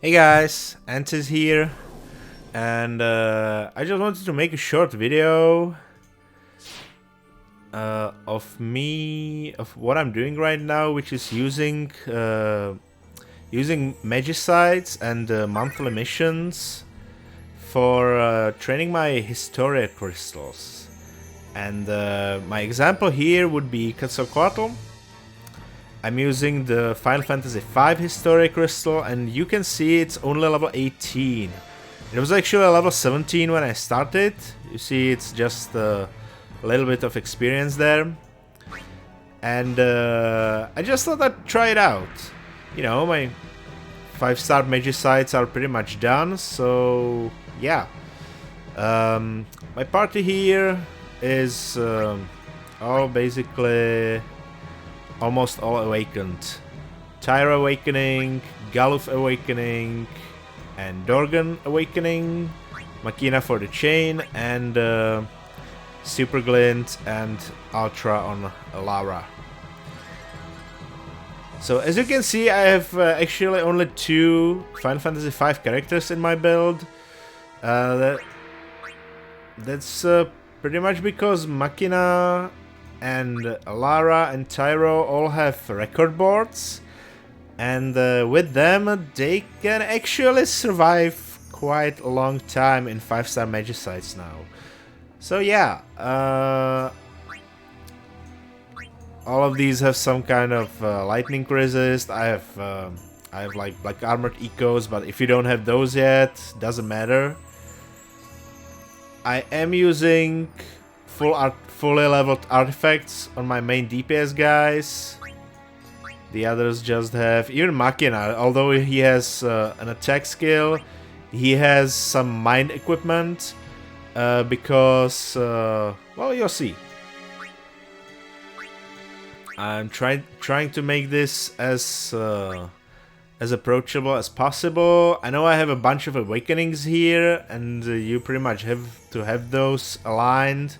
Hey guys, Antis here, and I just wanted to make a short video of what I'm doing right now, which is using magicides and monthly missions for training my Historia crystals. And my example here would be Quetzalcoatl. I'm using the Final Fantasy V Historia Crystal, and you can see it's only level 18. It was actually level 17 when I started. You see, it's just a little bit of experience there. And I just thought I'd try it out. You know, my 5-star magicides are pretty much done, so yeah. My party here is all basically almost all awakened. Tyra awakening, Galuf awakening, and Dorgan awakening, Machina for the chain, and Super Glint and Ultra on Lara. So as you can see, I have actually only 2 Final Fantasy V characters in my build. That's pretty much because Machina and Lara and Tyro all have record boards, and with them they can actually survive quite a long time in 5-star magicides now. So yeah, all of these have some kind of lightning resist. I have like black armored ecos, but if you don't have those yet, doesn't matter. I am using fully leveled artifacts on my main DPS guys. The others just have... Even Machina, although he has an attack skill, he has some mind equipment because... well, you'll see. I'm trying to make this as approachable as possible. I know I have a bunch of awakenings here, and you pretty much have to have those aligned.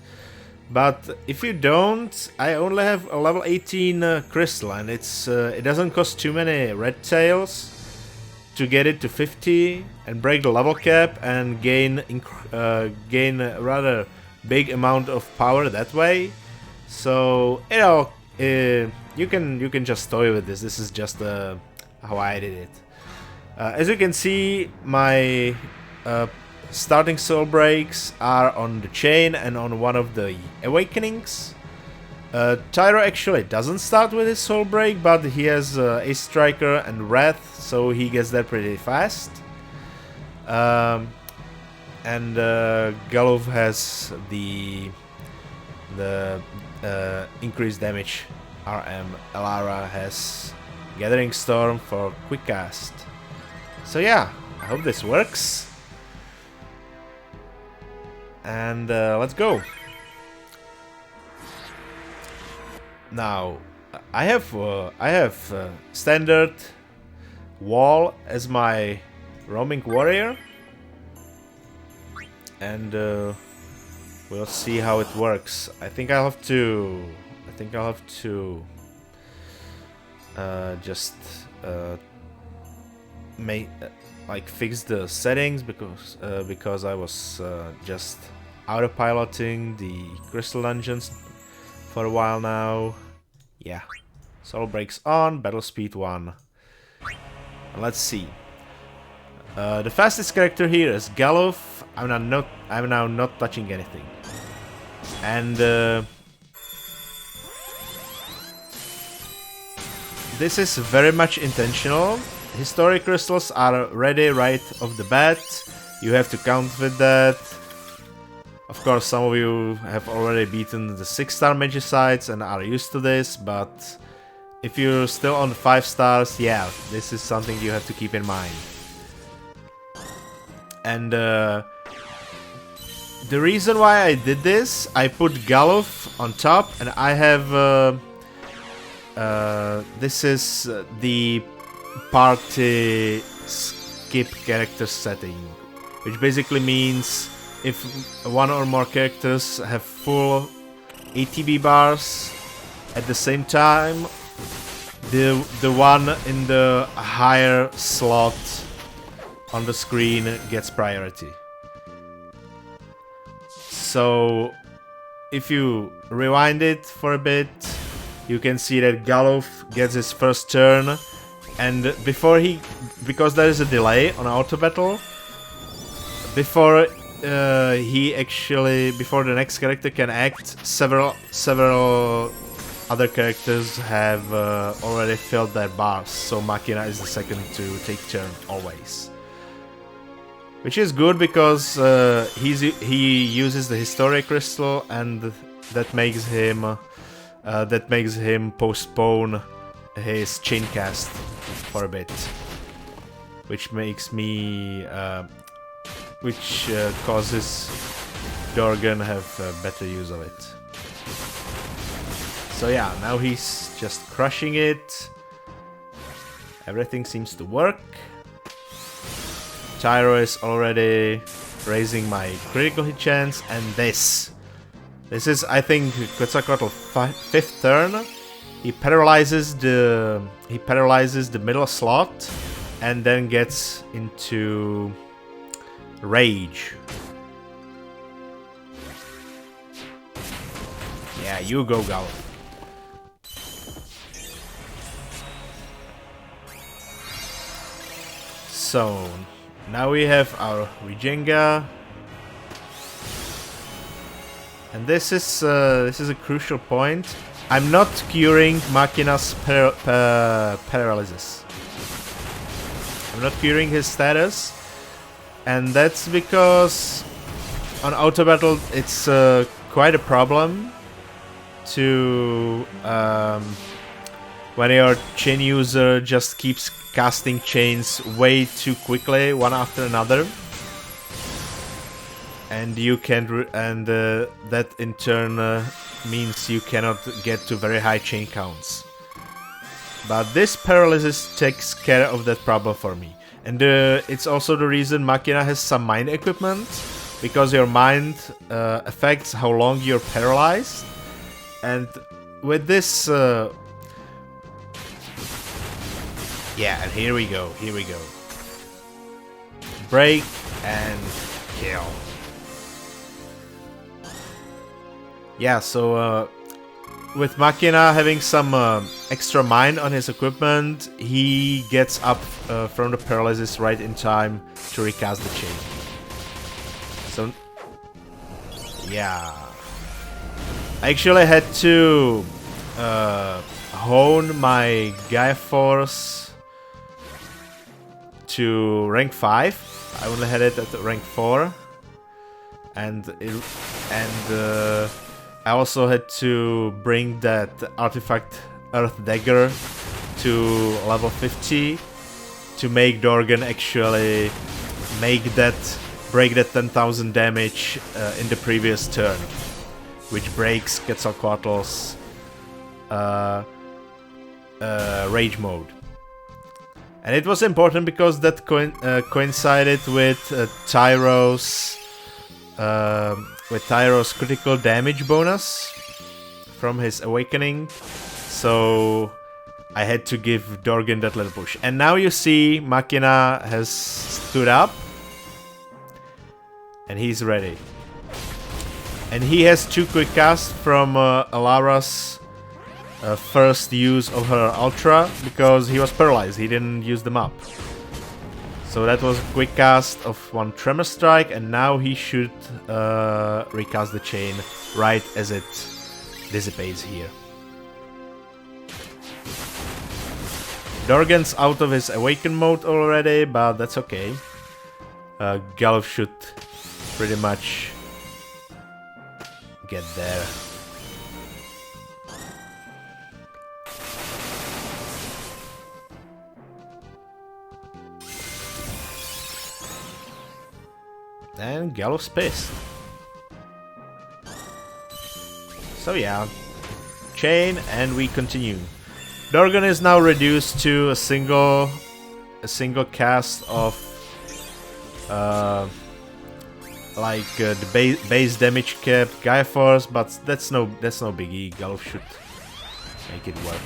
But if you don't, I only have a level 18 crystal, and it doesn't cost too many red tails to get it to 50 and break the level cap and gain a rather big amount of power that way. So you know, you can just toy with this. This is just how I did it. As you can see, my starting soul breaks are on the chain and on one of the awakenings. Tyro actually doesn't start with his soul break, but he has Ace Striker and Wrath, so he gets there pretty fast. And Galuf has the increased damage RM. Alara has Gathering Storm for quick cast. So yeah, I hope this works. And let's go. Now, I have standard wall as my roaming warrior, and we'll see how it works. I think I'll have to just make like fix the settings because I was just autopiloting the crystal dungeons for a while now. Yeah, soul breaks on, battle speed 1. And let's see. The fastest character here is Galuf. I'm now not touching anything, and this is very much intentional. Historic crystals are ready right off the bat. You have to count with that. Of course, some of you have already beaten the 6-star magicides and are used to this, but if you're still on the 5 stars, yeah, this is something you have to keep in mind. And the reason why I did this, I put Galuf on top, and I have this is the party skip character setting, which basically means if one or more characters have full ATB bars at the same time, the one in the higher slot on the screen gets priority. So if you rewind it for a bit, you can see that Galuf gets his first turn, and because there is a delay on auto battle, before the next character can act, several other characters have already filled their bars, so Machina is the second to take turn always. Which is good because he uses the Historia crystal, and that makes him postpone his chain cast for a bit, which causes Dorgan have better use of it. So yeah, now he's just crushing it. Everything seems to work. Tyro is already raising my critical hit chance, and this is, I think, Quetzalcoatl's 5th turn. He paralyzes the middle slot, and then gets into rage. Yeah, you go, Gal. So now we have our Regenga, and this is a crucial point. I'm not curing Machina's paralysis. I'm not curing his status, and that's because on auto battle it's quite a problem to when your chain user just keeps casting chains way too quickly, one after another, and you can that in turn means you cannot get to very high chain counts. But this paralysis takes care of that problem for me, and it's also the reason Machina has some mind equipment, because your mind affects how long you're paralyzed, and with this. Yeah, and here we go. Break and kill. Yeah, so with Machina having some extra mind on his equipment, he gets up from the paralysis right in time to recast the chain. So, yeah. I actually had to hone my Gaia Force to rank 5. I only had it at rank 4, and I also had to bring that artifact Earth Dagger to level 50 to make Dorgan actually break that 10,000 damage in the previous turn, which breaks Quetzalcoatl's rage mode. And it was important because that coincided with Tyro's critical damage bonus from his awakening, so I had to give Dorgan that little push. And now you see Machina has stood up, and he's ready. And he has 2 quick casts from Alara's first use of her Ultra, because he was paralyzed, he didn't use them up. So that was a quick cast of 1 Tremor Strike, and now he should recast the chain right as it dissipates here. Dorgan's out of his Awaken mode already, but that's okay. Galuf should pretty much get there. And Galuf's pissed. So yeah, chain, and we continue. Dorgan is now reduced to a single cast of the base damage capped Gaia Force, but that's no biggie. Galuf should make it work.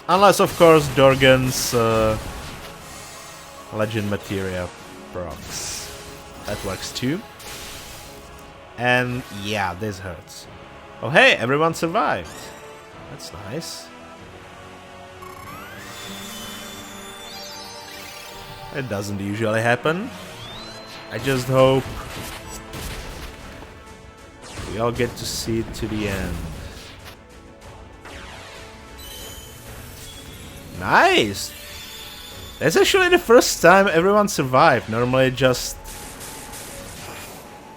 Unless, of course, Dorgan's Legend Materia procs. That works too. And yeah, this hurts. Oh hey, everyone survived. That's nice. It doesn't usually happen. I just hope we all get to see it to the end. Nice! That's actually the first time everyone survived. Normally just...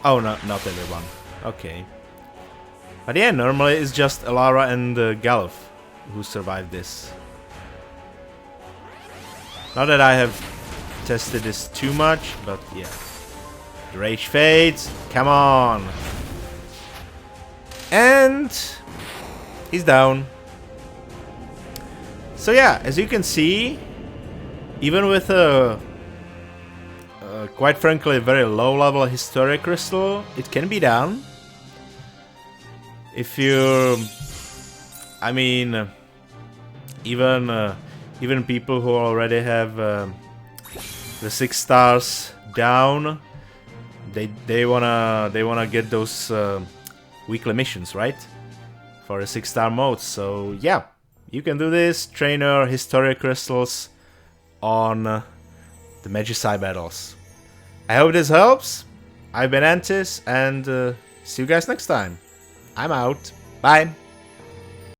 Oh, no, not everyone. Okay. But yeah, normally it's just Alara and Galuf who survived this. Not that I have tested this too much, but yeah. The rage fades. Come on! And... he's down. So yeah, as you can see, even with a quite frankly very low level Historia crystal, it can be done. If you, I mean, even people who already have the 6 stars down, they wanna get those weekly missions, right? For a 6-star mode. So yeah. You can do this, trainer Historia crystals on the Magicite battles. I hope this helps. I've been Antis, and see you guys next time. I'm out. Bye.